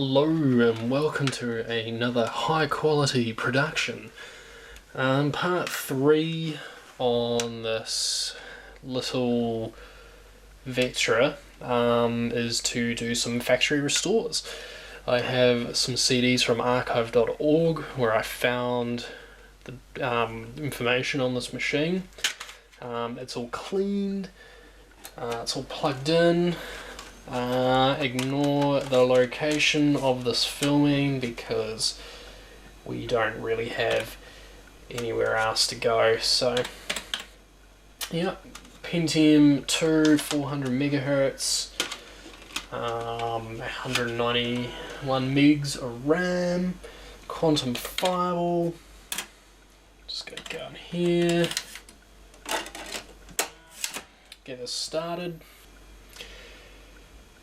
Hello and welcome to another high quality production. Part 3 on this little Vectra is to do some factory restores. I have some CDs from archive.org where I found the information on this machine. It's all cleaned, it's all plugged in. Ignore the location of this filming because we don't really have anywhere else to go. So, yeah, Pentium 2, 400 megahertz, 191 megs of RAM, quantum firewall. Just gonna go in here, get us started.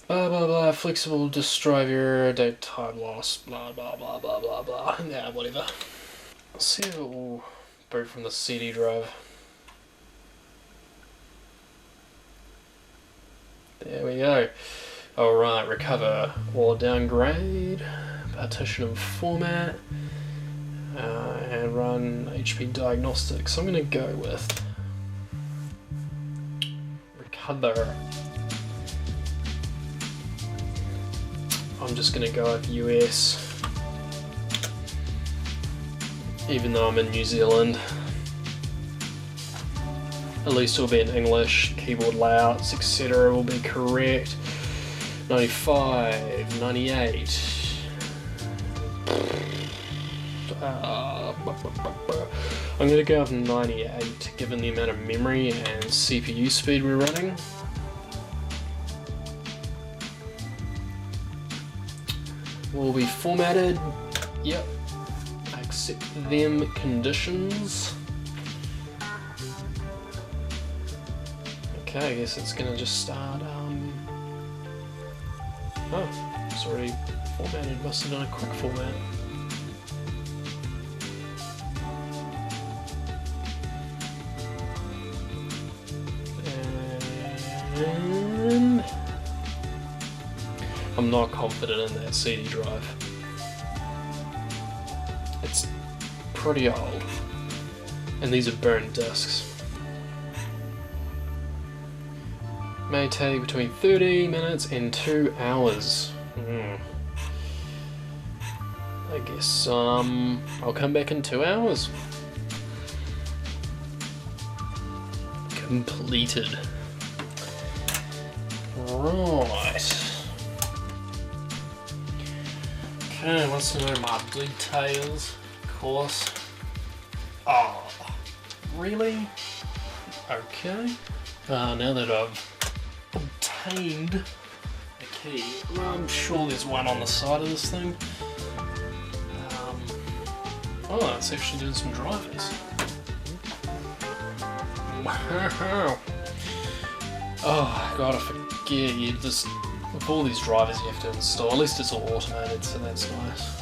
Blah blah blah, flexible disk driver, date time loss, blah blah blah blah blah blah. Yeah, whatever. Let's see if it will boot from the CD drive. There we go. Alright, recover or downgrade, partition and format, and run HP diagnostics. I'm going to go with recover. I'm just going to go with US, even though I'm in New Zealand. At least it'll be in English, keyboard layouts, etc. will be correct. 95, 98. I'm going to go with 98 given the amount of memory and CPU speed we're running. Will be formatted. Yep. Accept them conditions. Okay, I guess it's gonna just start. Oh, it's already formatted. Must have done a quick format. And I'm not confident in that CD drive. It's pretty old, and these are burned discs. May take between 30 minutes and 2 hours. I guess I'll come back in 2 hours. Completed. Right. Okay, wants to know my details, of course. Oh, really? Okay. Now that I've obtained a key, I'm sure there's one on the side of this thing. Oh, it's actually doing some drivers. Wow. Oh, God, I forget, you just... With all these drivers you have to install, at least it's all automated, so that's nice.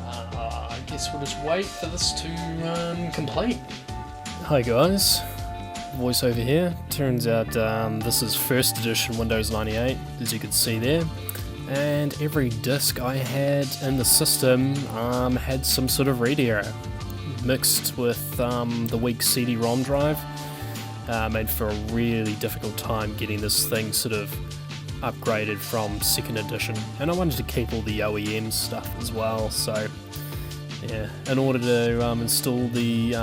I guess we'll just wait for this to complete. Hi guys, voiceover here. Turns out this is first edition Windows 98, as you can see there. And every disk I had in the system had some sort of read error, mixed with the weak CD-ROM drive. Made for a really difficult time getting this thing sort of upgraded from second edition, and I wanted to keep all the OEM stuff as well, so yeah, in order to install the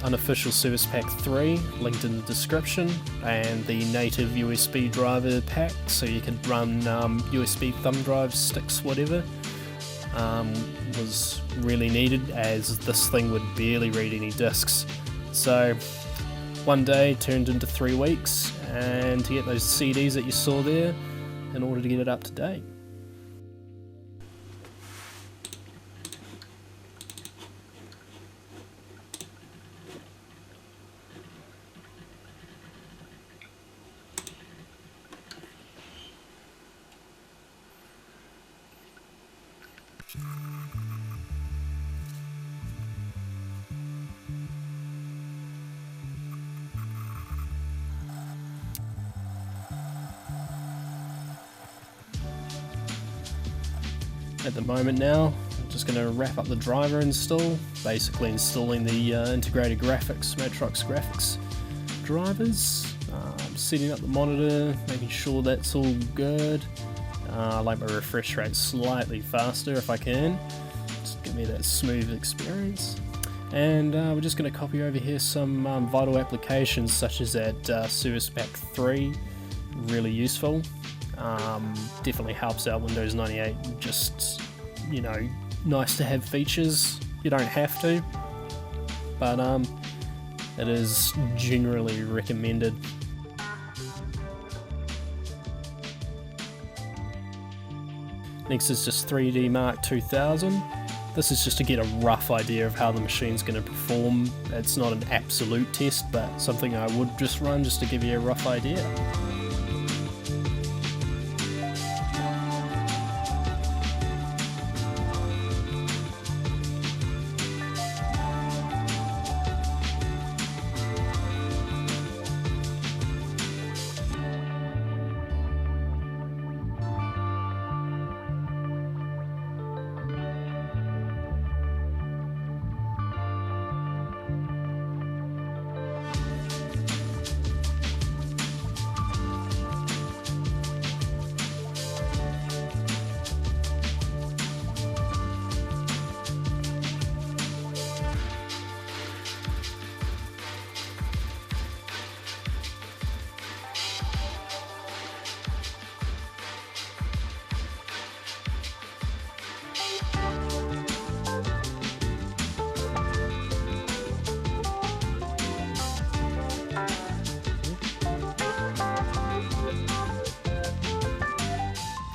unofficial Service Pack 3, linked in the description, and the native USB driver pack, so you could run USB thumb drives, sticks, whatever, was really needed, as this thing would barely read any discs. So one day turned into 3 weeks, and to get those CDs that you saw there in order to get it up to date. at the moment now. I'm just going to wrap up the driver install, basically installing the integrated graphics, Matrox graphics drivers, setting up the monitor, making sure that's all good. I like my refresh rate slightly faster if I can, just give me that smooth experience. And we're just going to copy over here some vital applications such as that Service Pack 3, really useful. Definitely helps out Windows 98, just, you know, nice to have features. You don't have to, but it is generally recommended. Next is just 3D Mark 2000. This is just to get a rough idea of how the machine's going to perform. It's not an absolute test, but something I would just run just to give you a rough idea.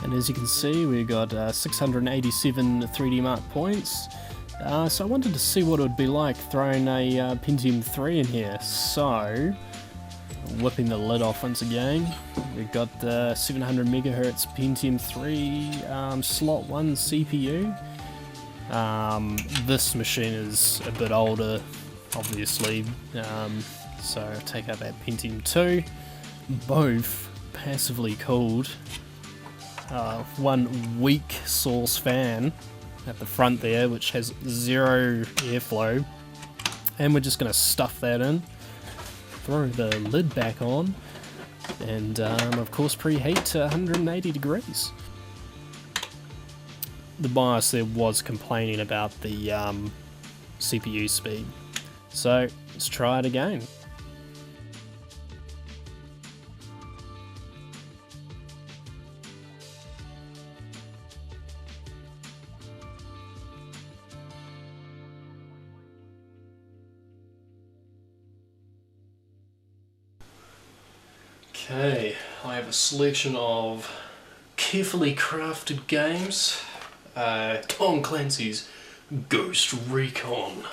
And as you can see, we got 687 3D Mark points. So I wanted to see what it would be like throwing a Pentium 3 in here. So, whipping the lid off once again, we've got the 700 MHz Pentium 3 slot 1 CPU. This machine is a bit older, obviously, so I'll take out that Pentium 2, both passively cooled. One weak source fan at the front there, which has zero airflow, and we're just going to stuff that in, throw the lid back on, and of course preheat to 180 degrees. The BIOS there was complaining about the CPU speed, so let's try it again. Okay, I have a selection of carefully crafted games. Tom Clancy's Ghost Recon.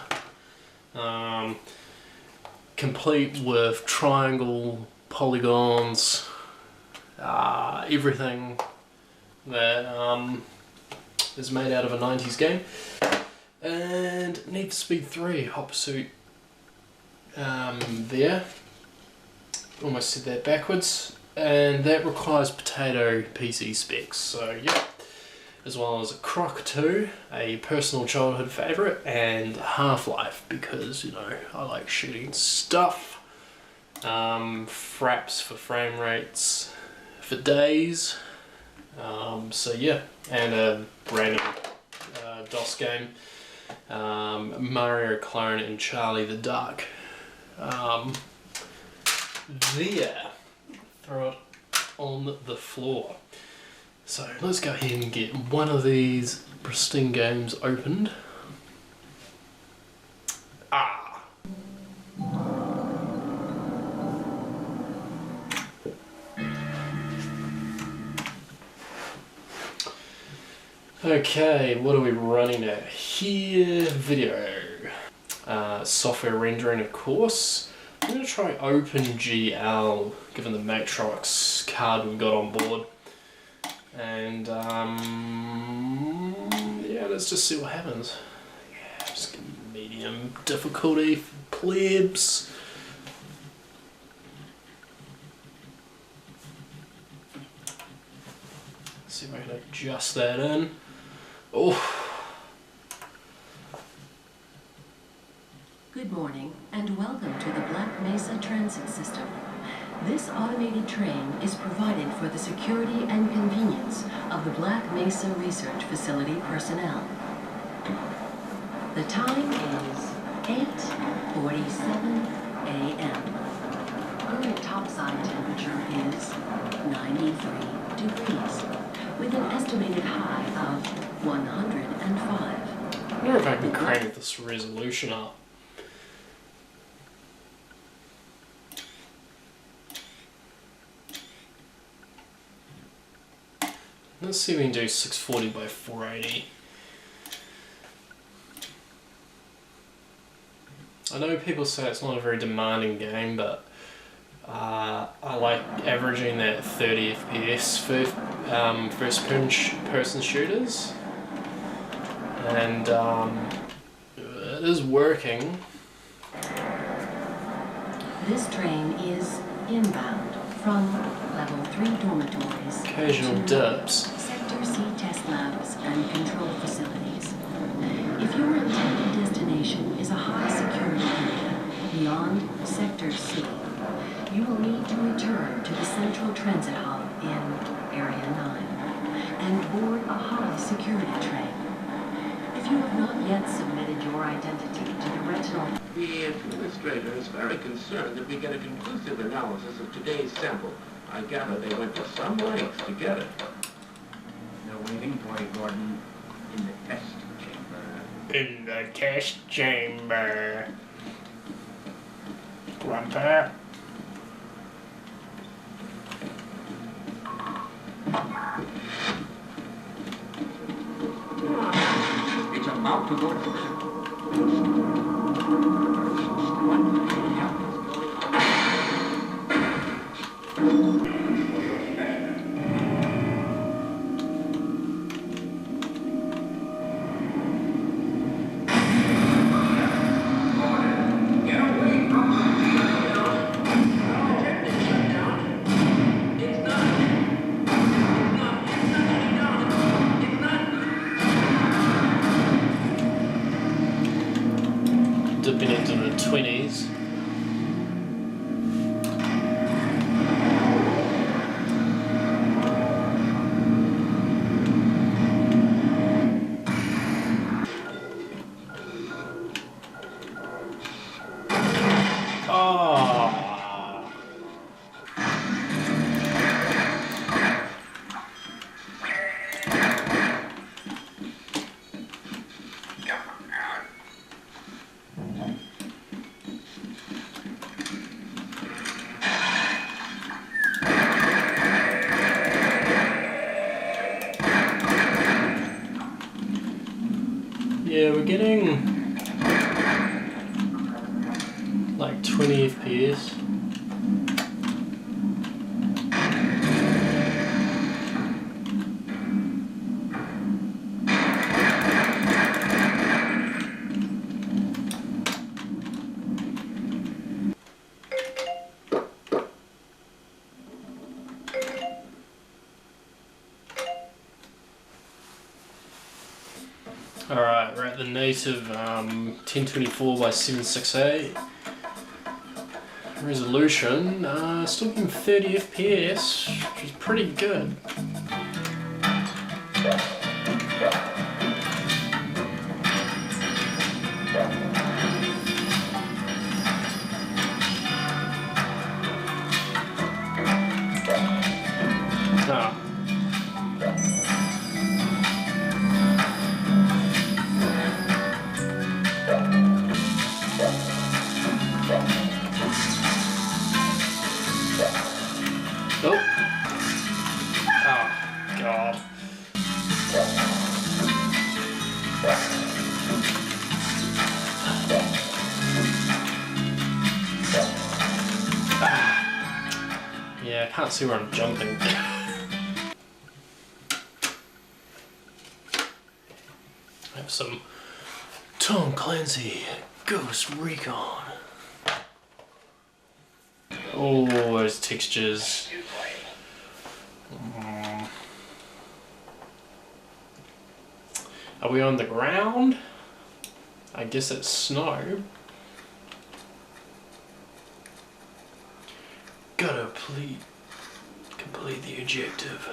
Complete with triangle, polygons, everything that is made out of a 90s game. And Need for Speed 3, Hot Pursuit there. Almost said that backwards, and that requires potato PC specs, so yeah. As well as a Croc 2, a personal childhood favourite, and Half-Life, because, you know, I like shooting stuff. Fraps for frame rates for days, so yeah, and a brand new DOS game, Mario Clone and Charlie the Duck. There, throw it on the floor. So let's go ahead and get one of these pristine games opened. Okay, what are we running at here? Video. Software rendering, of course. I'm going to try OpenGL, given the Matrox card we've got on board. And, yeah, let's just see what happens. Yeah, just medium difficulty for plebs. See if I can adjust that in. Oh. Good morning and welcome to the Black Mesa Transit System. This automated train is provided for the security and convenience of the Black Mesa Research Facility personnel. The time is 8:47 a.m. Current topside temperature is 93 degrees, with an estimated high of 105. I wonder if I can crank this resolution up. Let's see if we can do 640 by 480. I know people say it's not a very demanding game, but I like averaging that 30 FPS for first person shooters, and it is working. This train is inbound from level 3 dormitories Occasional to dips. Sector C test labs and control facilities. If your intended destination is a high security area beyond Sector C, you will need to return to the central transit hub in Area 9 and board a high security train. If you have not yet submitted your identity to the retinal... The administrator is very concerned that we get a conclusive analysis of today's sample. I gather they went to some lengths to get it. They're waiting for you, Gordon, in the test chamber. In the test chamber. Grandpa. It's about to go. Dipping into the 20s. Yeah, we're getting like 20 FPS. Alright, we're at the native 1024 by 768 resolution, still getting 30 FPS, which is pretty good. Oh. Oh, God. Yeah, I can't see where I'm jumping. I have some Tom Clancy Ghost Recon. Oh, those textures. Are we on the ground? I guess it's snow. Gotta complete the objective.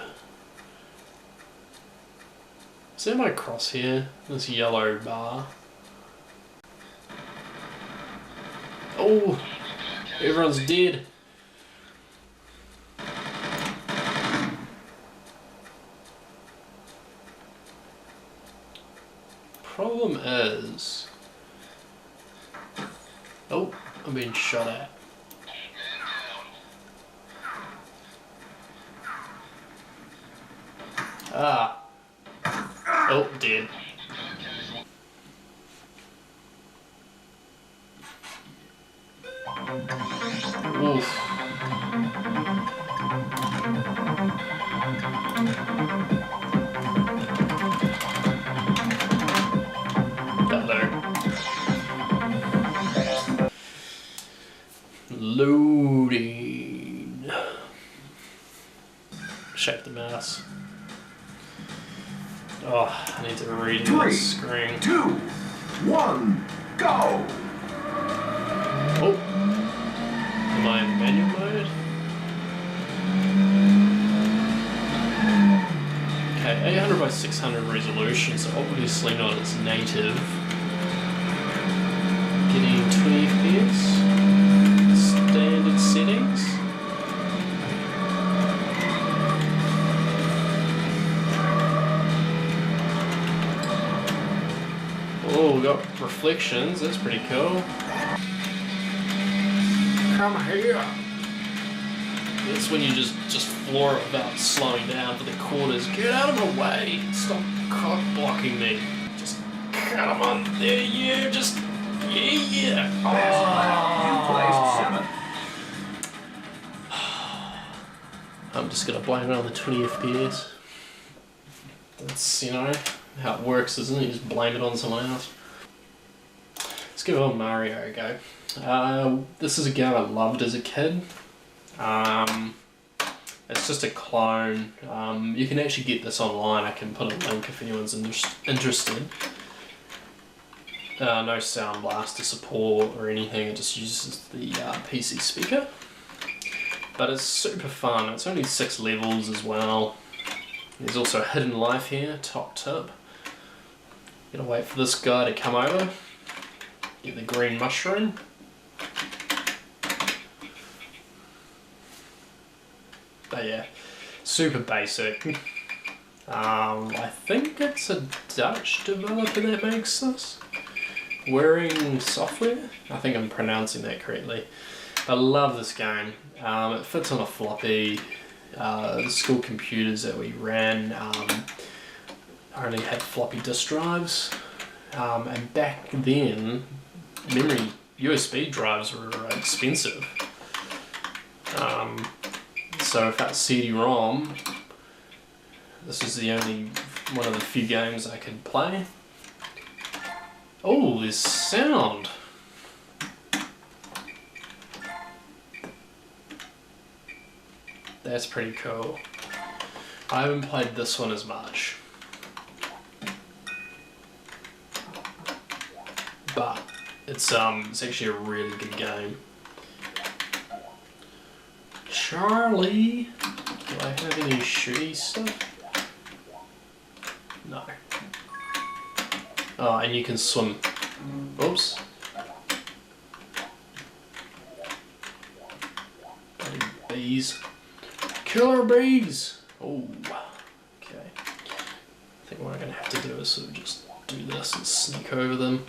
Is that my crosshair? This yellow bar. Oh, everyone's dead. Problem is, oh, I'm being shot at. Ah, oh, dead. Oof. Loading. Shake the mouse. Oh, I need to read the screen. 3, 2, 1, go! Oh, am I in manual mode? Okay, 800 by 600 resolution, so obviously not its native. Getting 20 FPS. Standard settings. Oh, we got reflections, that's pretty cool. Come here. That's when you just floor it without slowing down for the quarters. Get out of my way. Stop cock blocking me. Just cut them on there, yeah, just yeah. You placed 7th. I'm just gonna blame it on the 20 FPS. That's, you know, how it works, isn't it? You just blame it on someone else. Let's give old Mario a go. This is a game I loved as a kid. It's just a clone. You can actually get this online. I can put a link if anyone's interested. No Sound Blaster support or anything, it just uses the PC speaker. But it's super fun. It's only 6 levels as well. There's also a hidden life here, top tip. Gotta wait for this guy to come over. Get the green mushroom. But yeah, super basic. I think it's a Dutch developer that makes this. Wearing Software? I think I'm pronouncing that correctly. I love this game. It fits on a floppy. The school computers that we ran only had floppy disk drives. And back then, memory USB drives were expensive. So if that's CD-ROM, this is the only one of the few games I could play. Oh, there's sound. That's pretty cool. I haven't played this one as much, but it's actually a really good game. Charlie, do I have any shooty stuff? No. Oh, and you can swim. Oops. Bloody bees. Killer bees! Oh, okay. I think what I'm going to have to do is sort of just do this and sneak over them.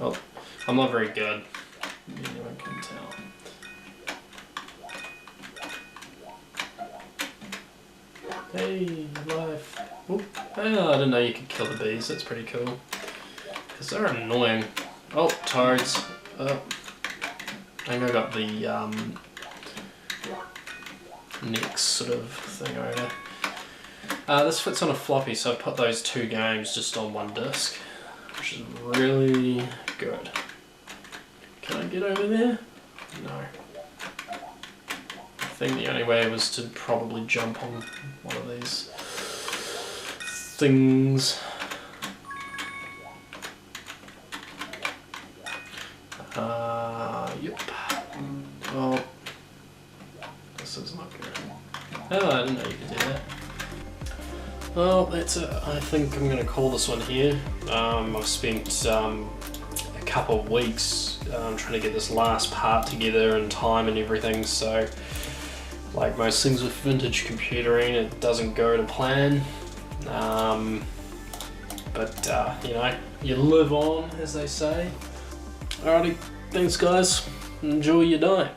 Oh, I'm not very good. Anyone can tell. Hey, life. Oh, I didn't know you could kill the bees. That's pretty cool. Because they're annoying. Oh, toads. I think I got the next sort of thing over. This fits on a floppy, so I put those 2 games just on one disc, which is really good. Can I get over there? No. I think the only way was to probably jump on one of these things. Yep. Well, this is not good. Oh, I didn't know you could do that. Well, that's it. I think I'm going to call this one here. I've spent a couple of weeks trying to get this last part together in time and everything, so like most things with vintage computering, it doesn't go to plan. But you know, you live on, as they say. Alrighty, thanks guys. Enjoy your day.